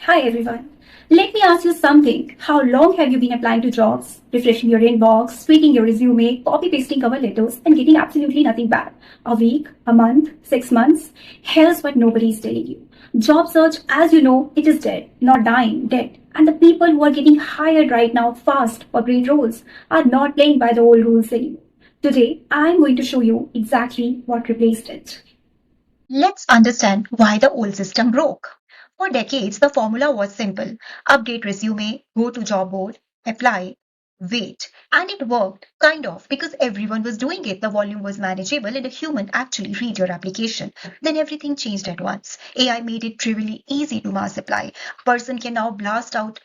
Hi everyone. Let me ask you something. How long have you been applying to jobs, refreshing your inbox, tweaking your resume, copy pasting cover letters, and getting absolutely nothing back? A week, a month, 6 months? Here's what nobody is telling you. Job search, as you know, it is dead, not dying, dead. And the people who are getting hired right now fast for great roles are not playing by the old rules anymore. Today, I'm going to show you exactly what replaced it. Let's understand why the old system broke. For decades, the formula was simple: update resume, go to job board, apply, wait. And it worked, kind of, because everyone was doing it. The volume was manageable and a human actually read your application. Then everything changed at once. AI made it trivially easy to mass apply. A person can now blast out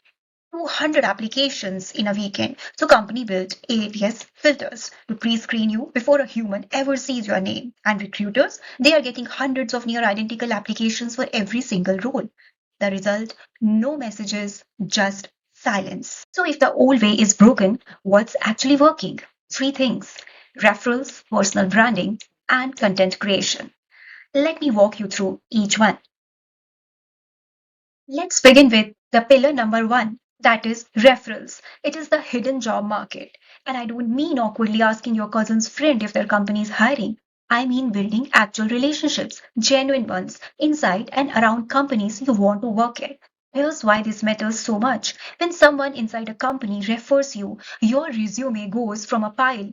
200 applications in a weekend. So company built ATS filters to pre-screen you before a human ever sees your name. And recruiters, they are getting hundreds of near identical applications for every single role. The result, no messages, just silence. So if the old way is broken, what's actually working? Three things: referrals, personal branding, and content creation. Let me walk you through each one. Let's begin with the pillar number one, that is referrals. It is the hidden job market. And I don't mean awkwardly asking your cousin's friend if their company is hiring. I mean building actual relationships, genuine ones, inside and around companies you want to work at. Here's why this matters so much. When someone inside a company refers you, your resume goes from a pile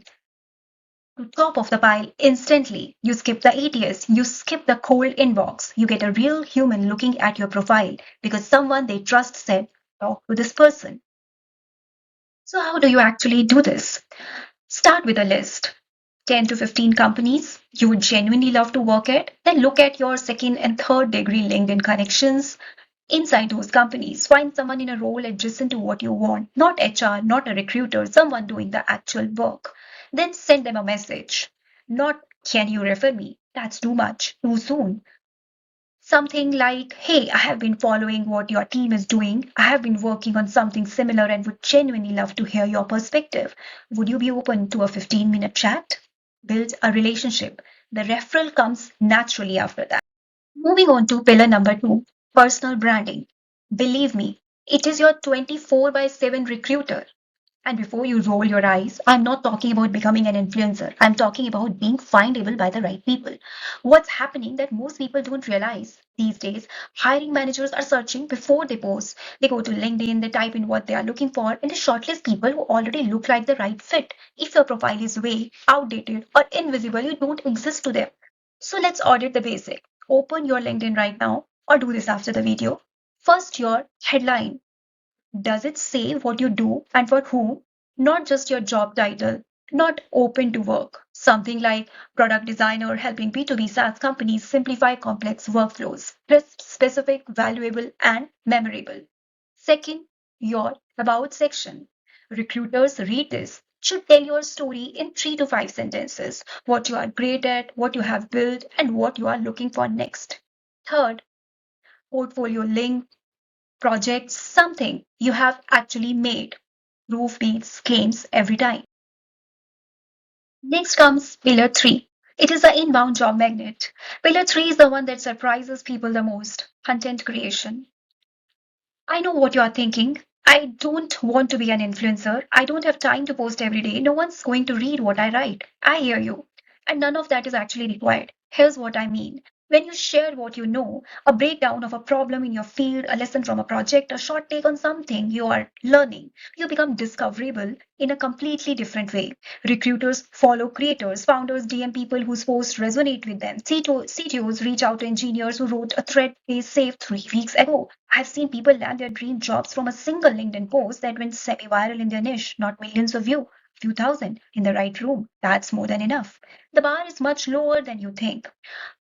to top of the pile instantly. You skip the ATS, you skip the cold inbox. You get a real human looking at your profile because someone they trust said, talk to this person. So, how do you actually do this? Start with a list: 10 to 15 companies you would genuinely love to work at. Then look at your second and third degree LinkedIn connections. Inside those companies, find someone in a role adjacent to what you want, not HR, not a recruiter, someone doing the actual work. Then send them a message. Not, can you refer me? That's too much, too soon. Something like, hey, I have been following what your team is doing. I have been working on something similar and would genuinely love to hear your perspective. Would you be open to a 15-minute chat? Build a relationship. The referral comes naturally after that. Moving on to pillar number two, personal branding. Believe me, it is your 24 by 7 recruiter. And before you roll your eyes, I'm not talking about becoming an influencer. I'm talking about being findable by the right people. What's happening that most people don't realize these days, hiring managers are searching before they post. They go to LinkedIn, they type in what they are looking for, and they shortlist people who already look like the right fit. If your profile is way outdated or invisible, you don't exist to them. So let's audit the basic. Open your LinkedIn right now or do this after the video. First, your headline. Does it say what you do and for whom? Not just your job title, not open to work. Something like product designer helping B2B SaaS companies simplify complex workflows. Crisp, specific, valuable, and memorable. Second, your about section. Recruiters read this. Should tell your story in 3 to 5 sentences: what you are great at, what you have built, and what you are looking for next. Third, portfolio link, projects, something you have actually made. Proof beats claims every time. Next comes pillar three. It is the inbound job magnet. Pillar three is the one that surprises people the most: content creation. I know what you are thinking. I don't want to be an influencer. I don't have time to post every day. No one's going to read what I write. I hear you. And none of that is actually required. Here's what I mean. When you share what you know, a breakdown of a problem in your field, a lesson from a project, a short take on something you are learning, you become discoverable in a completely different way. Recruiters follow creators, founders DM people whose posts resonate with them. CTOs reach out to engineers who wrote a thread they saved 3 weeks ago. I've seen people land their dream jobs from a single LinkedIn post that went semi-viral in their niche, not millions of views, few thousand in the right room. That's more than enough. The bar is much lower than you think.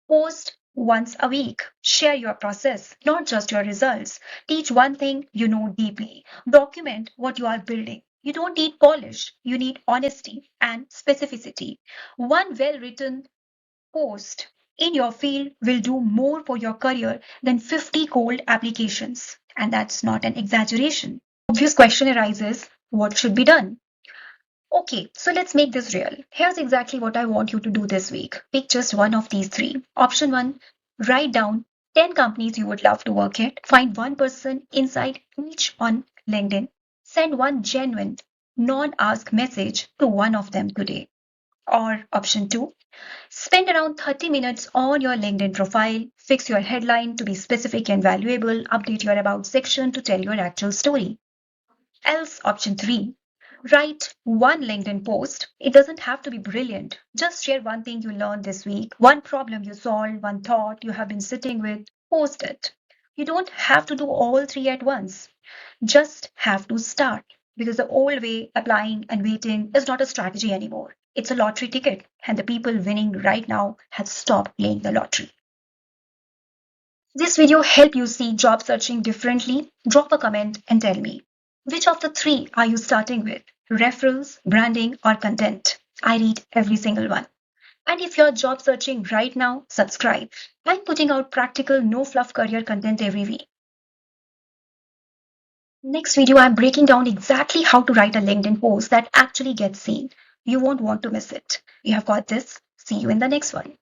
Post once a week. Share your process, not just your results. Teach one thing you know deeply. Document what you are building. You don't need polish, you need honesty and specificity. One well written post in your field will do more for your career than 50 cold applications. And that's not an exaggeration. Obvious question arises: what should be done? Okay, so let's make this real. Here's exactly what I want you to do this week. Pick just one of these three. Option one, write down 10 companies you would love to work at. Find one person inside each on LinkedIn. Send one genuine, non-ask message to one of them today. Or option 2, spend around 30 minutes on your LinkedIn profile, fix your headline to be specific and valuable, update your about section to tell your actual story. Else option 3, write one LinkedIn post. It doesn't have to be brilliant. Just share one thing you learned this week, one problem you solved, one thought you have been sitting with. Post it. You don't have to do all three at once. Just have to start. Because the old way, applying and waiting, is not a strategy anymore. It's a lottery ticket, and the people winning right now have stopped playing the lottery. This video help you see job searching differently? Drop a comment and tell me. Which of the three are you starting with? Referrals, branding, or content? I read every single one. And if you're job searching right now, subscribe. I'm putting out practical, no fluff career content every week. Next video, I'm breaking down exactly how to write a LinkedIn post that actually gets seen. You won't want to miss it. You have got this. See you in the next one.